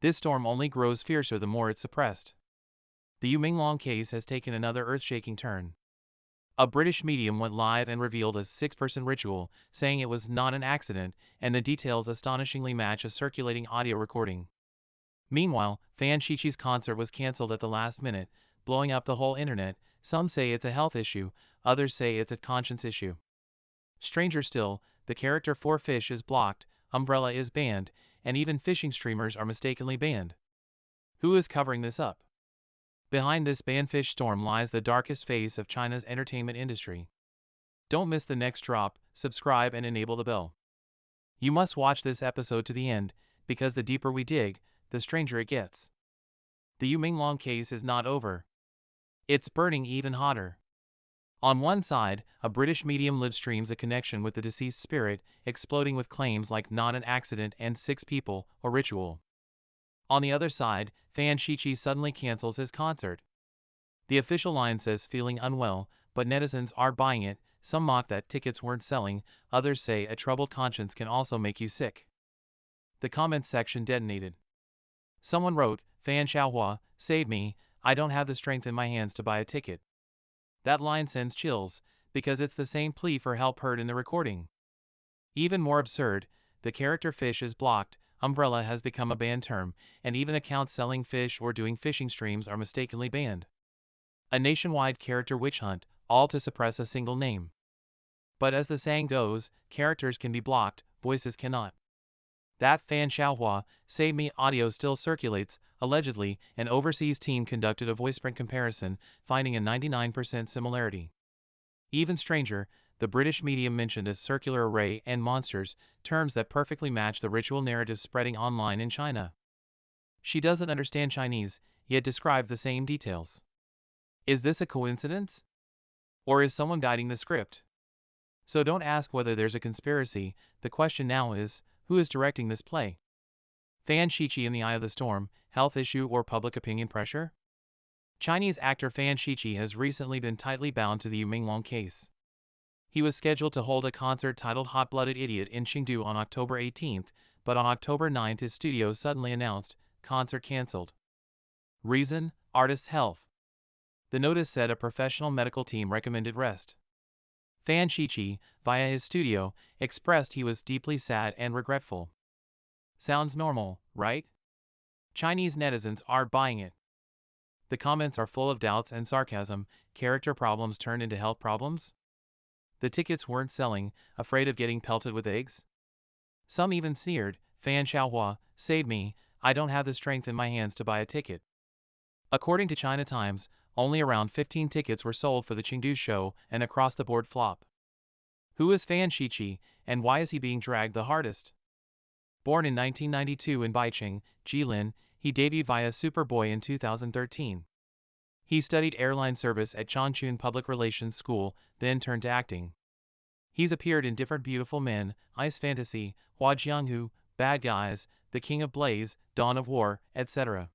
This storm only grows fiercer the more it's suppressed. The Menglong case has taken another earth-shaking turn. A British medium went live and revealed a six-person ritual, saying it was not an accident, and the details astonishingly match a circulating audio recording. Meanwhile, Fan Shiqi's concert was cancelled at the last minute, blowing up the whole internet. Some say it's a health issue, others say it's a conscience issue. Stranger still, the character for fish is blocked, umbrella is banned, and even fishing streamers are mistakenly banned. Who is covering this up? Behind this banned fish storm lies the darkest face of China's entertainment industry. Don't miss the next drop, subscribe and enable the bell. You must watch this episode to the end, because the deeper we dig, the stranger it gets. The Menglong case is not over. It's burning even hotter. On one side, a British medium live streams a connection with the deceased spirit, exploding with claims like not an accident and 6 people, or ritual. On the other side, Fan Shiqi suddenly cancels his concert. The official line says feeling unwell, but netizens are buying it. Some mock that tickets weren't selling, others say a troubled conscience can also make you sick. The comments section detonated. Someone wrote, "Fan Xiaohua, save me, I don't have the strength in my hands to buy a ticket." That line sends chills, because it's the same plea for help heard in the recording. Even more absurd, the character fish is blocked, umbrella has become a banned term, and even accounts selling fish or doing fishing streams are mistakenly banned. A nationwide character witch hunt, all to suppress a single name. But as the saying goes, characters can be blocked, voices cannot. That Fan Xiaohua, save me audio still circulates. Allegedly, an overseas team conducted a voice print comparison, finding a 99% similarity. Even stranger, the British medium mentioned a circular array and monsters, terms that perfectly match the ritual narrative spreading online in China. She doesn't understand Chinese, yet described the same details. Is this a coincidence? Or is someone guiding the script? So don't ask whether there's a conspiracy, the question now is, who is directing this play? Fan Shiqi in the eye of the storm, health issue or public opinion pressure? Chinese actor Fan Shiqi has recently been tightly bound to the Menglong case. He was scheduled to hold a concert titled Hot-Blooded Idiot in Chengdu on October 18th, but on October 9th his studio suddenly announced, concert cancelled. Reason, artist's health. The notice said a professional medical team recommended rest. Fan Shiqi, via his studio, expressed he was deeply sad and regretful. Sounds normal, right? Chinese netizens are buying it. The comments are full of doubts and sarcasm. Character problems turned into health problems? The tickets weren't selling, afraid of getting pelted with eggs? Some even sneered, "Fan Xiaohua, save me, I don't have the strength in my hands to buy a ticket." According to China Times, only around 15 tickets were sold for the Chengdu show, an across-the-board flop. Who is Fan Shiqi, and why is he being dragged the hardest? Born in 1992 in Baicheng, Jilin, he debuted via Superboy in 2013. He studied airline service at Chongqing Public Relations School, then turned to acting. He's appeared in different Beautiful Men, Ice Fantasy, Hua Jianghu, Bad Guys, The King of Blaze, Dawn of War, etc.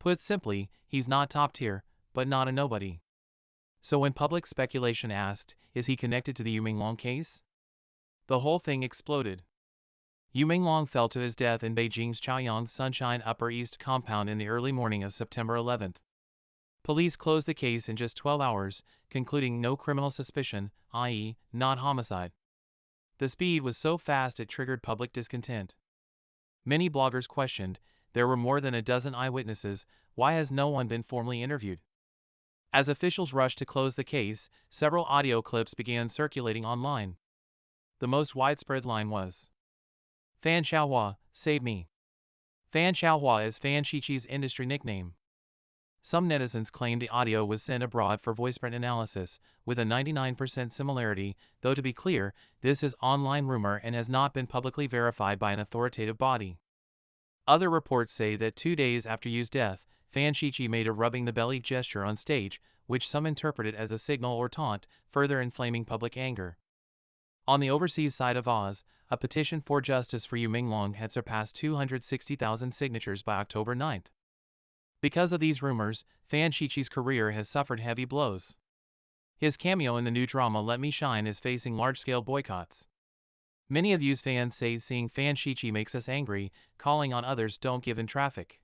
Put simply, he's not top tier, but not a nobody. So when public speculation asked, is he connected to the Menglong case? The whole thing exploded. Menglong fell to his death in Beijing's Chaoyang Sunshine Upper East compound in the early morning of September 11th. Police closed the case in just 12 hours, concluding no criminal suspicion, i.e., not homicide. The speed was so fast it triggered public discontent. Many bloggers questioned, there were more than a dozen eyewitnesses, why has no one been formally interviewed? As officials rushed to close the case, several audio clips began circulating online. The most widespread line was, "Fan Xiaohua, save me." Fan Xiaohua is Fan Shiqi's industry nickname. Some netizens claimed the audio was sent abroad for voiceprint analysis, with a 99% similarity, though to be clear, this is online rumor and has not been publicly verified by an authoritative body. Other reports say that 2 days after Yu's death, Fan Shiqi made a rubbing the belly gesture on stage, which some interpreted as a signal or taunt, further inflaming public anger. On the overseas side of Oz, a petition for justice for Menglong had surpassed 260,000 signatures by October 9th. Because of these rumors, Fan Shiqi's career has suffered heavy blows. His cameo in the new drama Let Me Shine is facing large-scale boycotts. Many of you's fans say seeing fan Shiqi makes us angry, calling on others don't give in traffic.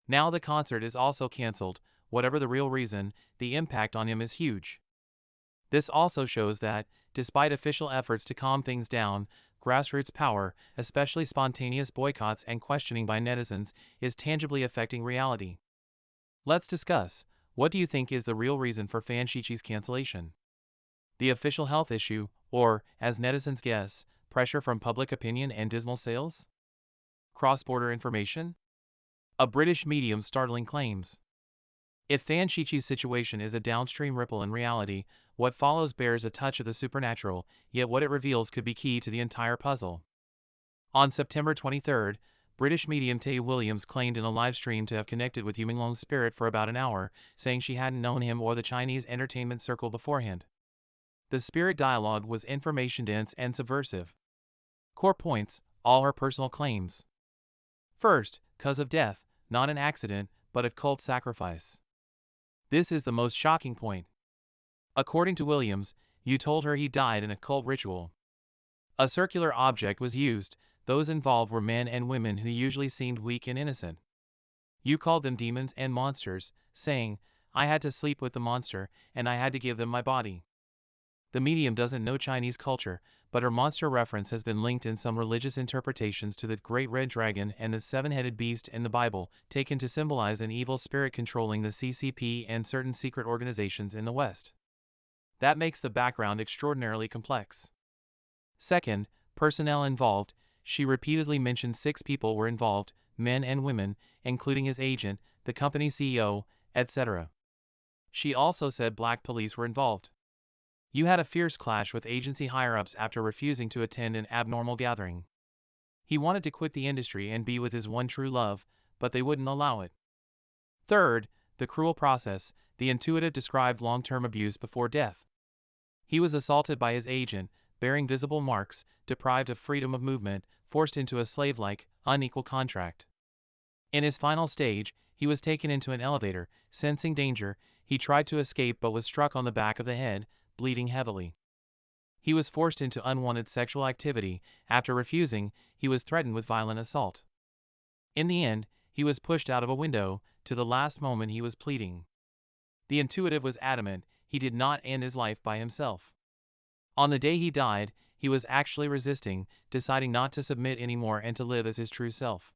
Now the concert is also cancelled. Whatever the real reason, the impact on him is huge. This also shows that, despite official efforts to calm things down, grassroots power, especially spontaneous boycotts and questioning by netizens, is tangibly affecting reality. Let's discuss, what do you think is the real reason for fan Shiqi's cancellation? The official health issue, or, as netizens guess, pressure from public opinion and dismal sales? Cross-border information? A British medium's startling claims. If fan Shiqi's situation is a downstream ripple in reality, what follows bears a touch of the supernatural, yet what it reveals could be key to the entire puzzle. On September 23, British medium Tay Williams claimed in a live stream to have connected with Menglong's spirit for about an hour, saying she hadn't known him or the Chinese entertainment circle beforehand. The spirit dialogue was information-dense and subversive. Core points, all her personal claims. First, cause of death, not an accident, but a cult sacrifice. This is the most shocking point. According to Williams, you told her he died in a cult ritual. A circular object was used. Those involved were men and women who usually seemed weak and innocent. You called them demons and monsters, saying, I had to sleep with the monster, and I had to give them my body. The medium doesn't know Chinese culture, but her monster reference has been linked in some religious interpretations to the Great Red Dragon and the seven-headed beast in the Bible, taken to symbolize an evil spirit controlling the CCP and certain secret organizations in the West. That makes the background extraordinarily complex. Second, personnel involved. She repeatedly mentioned 6 people were involved, men and women, including his agent, the company's CEO, etc. She also said black police were involved. You had a fierce clash with agency higher-ups after refusing to attend an abnormal gathering. He wanted to quit the industry and be with his one true love, but they wouldn't allow it. Third, the cruel process. The intuitive described long-term abuse before death. He was assaulted by his agent, bearing visible marks, deprived of freedom of movement, forced into a slave-like, unequal contract. In his final stage, he was taken into an elevator. Sensing danger, he tried to escape but was struck on the back of the head, bleeding heavily. He was forced into unwanted sexual activity. After refusing, he was threatened with violent assault. In the end, he was pushed out of a window. To the last moment he was pleading. The intuitive was adamant he did not end his life by himself. On the day he died, he was actually resisting, deciding not to submit anymore and to live as his true self.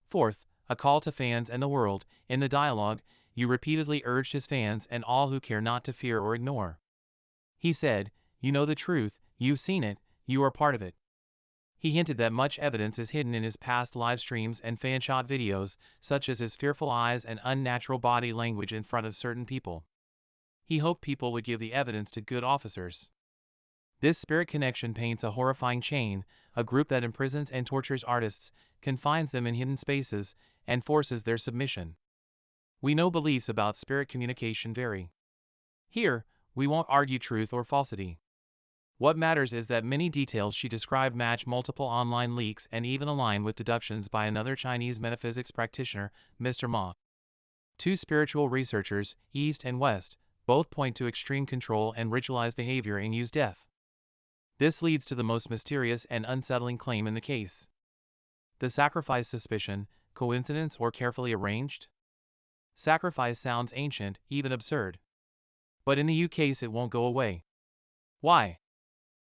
Fourth, a call to fans and the world. In the dialogue, you repeatedly urged his fans and all who care not to fear or ignore. He said, you know the truth, you've seen it, you are part of it. He hinted that much evidence is hidden in his past live streams and fan-shot videos, such as his fearful eyes and unnatural body language in front of certain people. He hoped people would give the evidence to good officers. This spirit connection paints a horrifying chain, a group that imprisons and tortures artists, confines them in hidden spaces, and forces their submission. We know beliefs about spirit communication vary. Here, we won't argue truth or falsity. What matters is that many details she described match multiple online leaks and even align with deductions by another Chinese metaphysics practitioner, Mr. Ma. 2 spiritual researchers, East and West, both point to extreme control and ritualized behavior in Yu's death. This leads to the most mysterious and unsettling claim in the case. The sacrifice suspicion, coincidence or carefully arranged? Sacrifice sounds ancient, even absurd. But in the Yu case it won't go away. Why?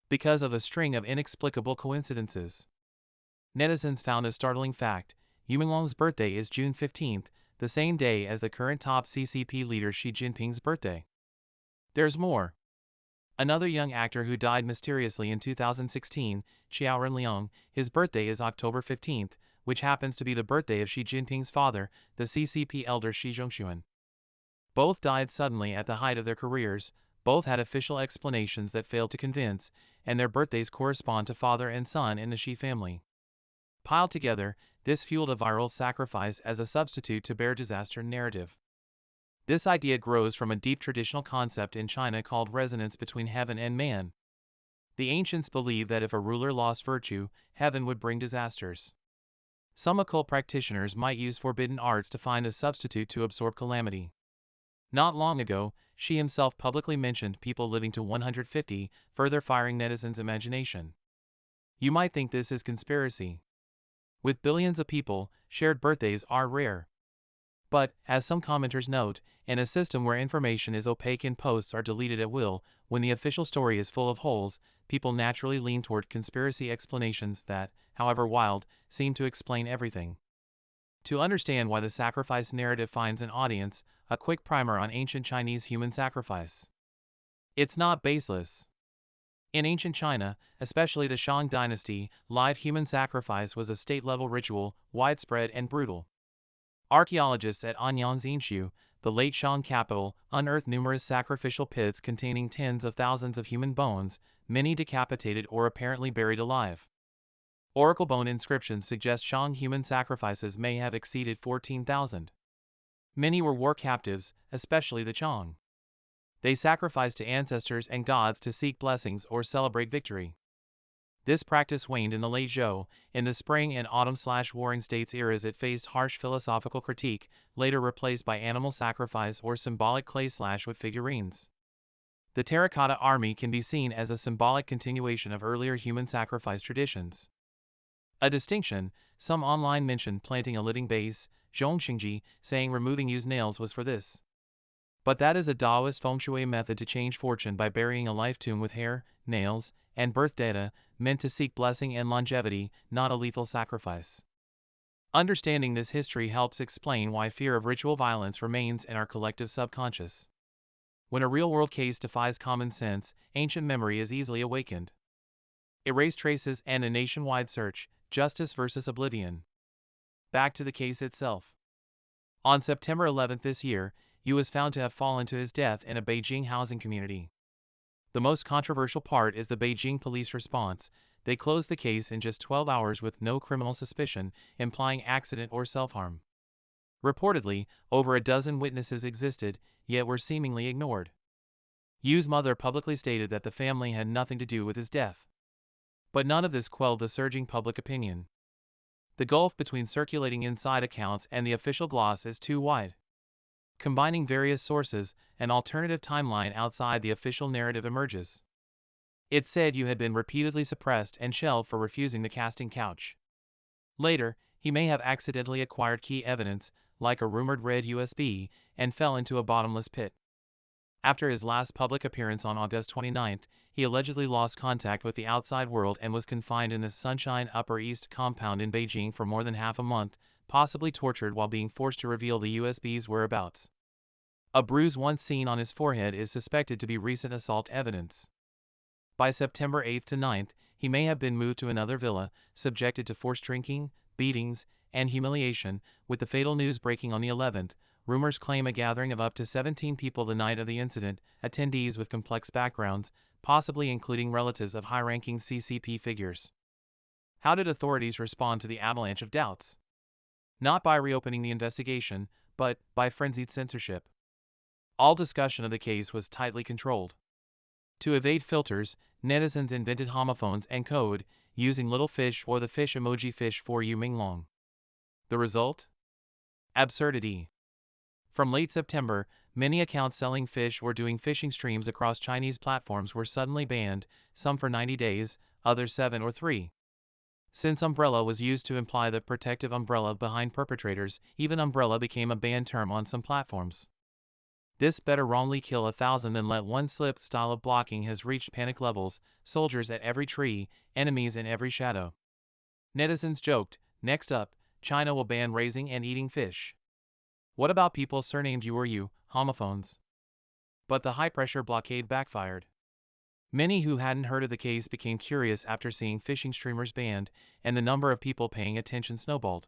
Because of a string of inexplicable coincidences. Netizens found a startling fact. Menglong's birthday is June 15th, the same day as the current top CCP leader Xi Jinping's birthday. There's more. Another young actor who died mysteriously in 2016, Xiao Renliang, his birthday is October 15th, which happens to be the birthday of Xi Jinping's father, the CCP elder Xi Zhongxuan. Both died suddenly at the height of their careers, both had official explanations that failed to convince, and their birthdays correspond to father and son in the Xi family. Piled together, this fueled a viral sacrifice as a substitute to bear disaster narrative. This idea grows from a deep traditional concept in China called resonance between heaven and man. The ancients believed that if a ruler lost virtue, heaven would bring disasters. Some occult practitioners might use forbidden arts to find a substitute to absorb calamity. Not long ago, Xi himself publicly mentioned people living to 150, further firing netizens' imagination. You might think this is conspiracy. With billions of people, shared birthdays are rare. But, as some commenters note, in a system where information is opaque and posts are deleted at will, when the official story is full of holes, people naturally lean toward conspiracy explanations that, however wild, seem to explain everything. To understand why the sacrifice narrative finds an audience, a quick primer on ancient Chinese human sacrifice. It's not baseless. In ancient China, especially the Shang dynasty, live human sacrifice was a state-level ritual, widespread and brutal. Archaeologists at Anyang's Inshu, the late Shang capital, unearthed numerous sacrificial pits containing tens of thousands of human bones, many decapitated or apparently buried alive. Oracle bone inscriptions suggest Shang human sacrifices may have exceeded 14,000. Many were war captives, especially the Chang. They sacrificed to ancestors and gods to seek blessings or celebrate victory. This practice waned in the late Zhou. In the spring and autumn/warring states eras it faced harsh philosophical critique, later replaced by animal sacrifice or symbolic clay/wood figurines. The terracotta army can be seen as a symbolic continuation of earlier human sacrifice traditions. A distinction, some online mentioned planting a living base, zhongxingji, saying removing used nails was for this. But that is a Taoist feng shui method to change fortune by burying a life tomb with hair, nails, and birth data, meant to seek blessing and longevity, not a lethal sacrifice. Understanding this history helps explain why fear of ritual violence remains in our collective subconscious. When a real-world case defies common sense, ancient memory is easily awakened. Erase traces and a nationwide search, justice versus oblivion. Back to the case itself. On September 11 this year, Yu was found to have fallen to his death in a Beijing housing community. The most controversial part is the Beijing police response. They closed the case in just 12 hours with no criminal suspicion, implying accident or self-harm. Reportedly, over a dozen witnesses existed, yet were seemingly ignored. Yu's mother publicly stated that the family had nothing to do with his death. But none of this quelled the surging public opinion. The gulf between circulating inside accounts and the official gloss is too wide. Combining various sources, an alternative timeline outside the official narrative emerges. It said Yu had been repeatedly suppressed and shelved for refusing the casting couch. Later, he may have accidentally acquired key evidence, like a rumored red USB, and fell into a bottomless pit. After his last public appearance on August 29, he allegedly lost contact with the outside world and was confined in the Sunshine Upper East compound in Beijing for more than half a month, possibly tortured while being forced to reveal the USB's whereabouts. A bruise once seen on his forehead is suspected to be recent assault evidence. By September 8 to 9, he may have been moved to another villa, subjected to forced drinking, beatings, and humiliation, with the fatal news breaking on the 11th. Rumors claim a gathering of up to 17 people the night of the incident, attendees with complex backgrounds, possibly including relatives of high-ranking CCP figures. How did authorities respond to the avalanche of doubts? Not by reopening the investigation, but by frenzied censorship. All discussion of the case was tightly controlled. To evade filters, netizens invented homophones and code, using little fish or the fish emoji fish for Yu Menglong. The result? Absurdity. From late September, many accounts selling fish or doing fishing streams across Chinese platforms were suddenly banned, some for 90 days, others 7 or 3. Since umbrella was used to imply the protective umbrella behind perpetrators, even umbrella became a banned term on some platforms. This better wrongly kill 1,000 than let one slip style of blocking has reached panic levels, soldiers at every tree, enemies in every shadow. Netizens joked, next up, China will ban raising and eating fish. What about people surnamed Yu or Yu, homophones? But the high-pressure blockade backfired. Many who hadn't heard of the case became curious after seeing fishing streamers banned, and the number of people paying attention snowballed.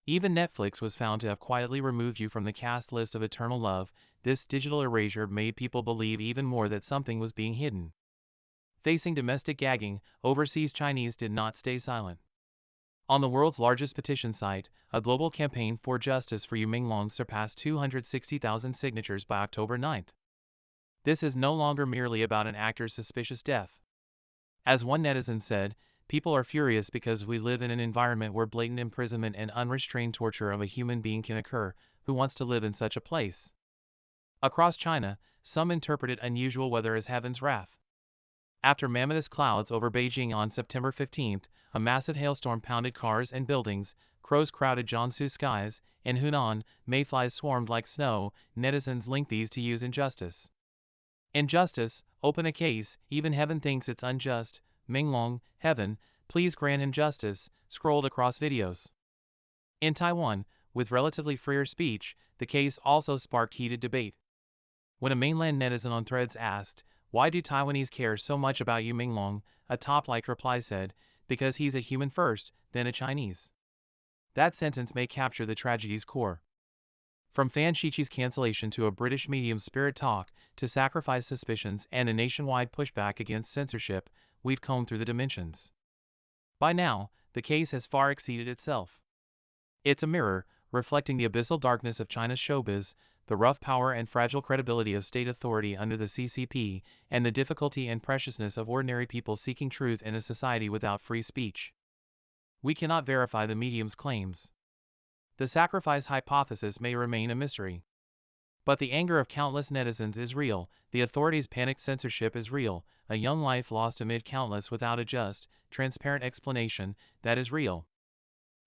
Even Netflix was found to have quietly removed Yu from the cast list of Eternal Love. This digital erasure made people believe even more that something was being hidden. Facing domestic gagging, overseas Chinese did not stay silent. On the world's largest petition site, a global campaign for justice for Yu Menglong surpassed 260,000 signatures by October 9. This is no longer merely about an actor's suspicious death. As one netizen said, people are furious because we live in an environment where blatant imprisonment and unrestrained torture of a human being can occur. Who wants to live in such a place? Across China, some interpreted unusual weather as heaven's wrath. After mammoth clouds over Beijing on September 15th, a massive hailstorm pounded cars and buildings, crows crowded Jiangsu skies, in Hunan, mayflies swarmed like snow, netizens linked these to use injustice. Injustice, open a case, even heaven thinks it's unjust, Menglong, heaven, please grant him justice, scrolled across videos. In Taiwan, with relatively freer speech, the case also sparked heated debate. When a mainland netizen on Threads asked, "Why do Taiwanese care so much about you, Menglong?" a top-liked reply said, "Because he's a human first, then a Chinese." That sentence may capture the tragedy's core. From fan Shiqi's cancellation to a British medium's spirit talk, to sacrifice suspicions and a nationwide pushback against censorship, we've combed through the dimensions. By now, the case has far exceeded itself. It's a mirror, reflecting the abyssal darkness of China's showbiz, the rough power and fragile credibility of state authority under the CCP, and the difficulty and preciousness of ordinary people seeking truth in a society without free speech. We cannot verify the medium's claims. The sacrifice hypothesis may remain a mystery. But the anger of countless netizens is real, the authorities' panicked censorship is real, a young life lost amid countless without a just, transparent explanation, that is real.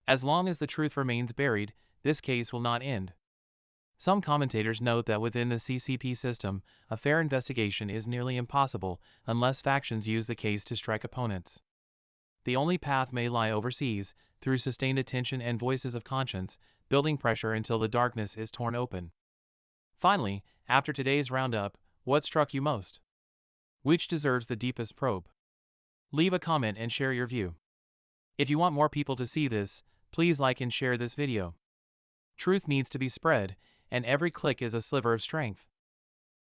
As long as the truth remains buried, this case will not end. Some commentators note that within the CCP system, a fair investigation is nearly impossible unless factions use the case to strike opponents. The only path may lie overseas, through sustained attention and voices of conscience, building pressure until the darkness is torn open. Finally, after today's roundup, what struck you most? Which deserves the deepest probe? Leave a comment and share your view. If you want more people to see this, please like and share this video. Truth needs to be spread, and every click is a sliver of strength.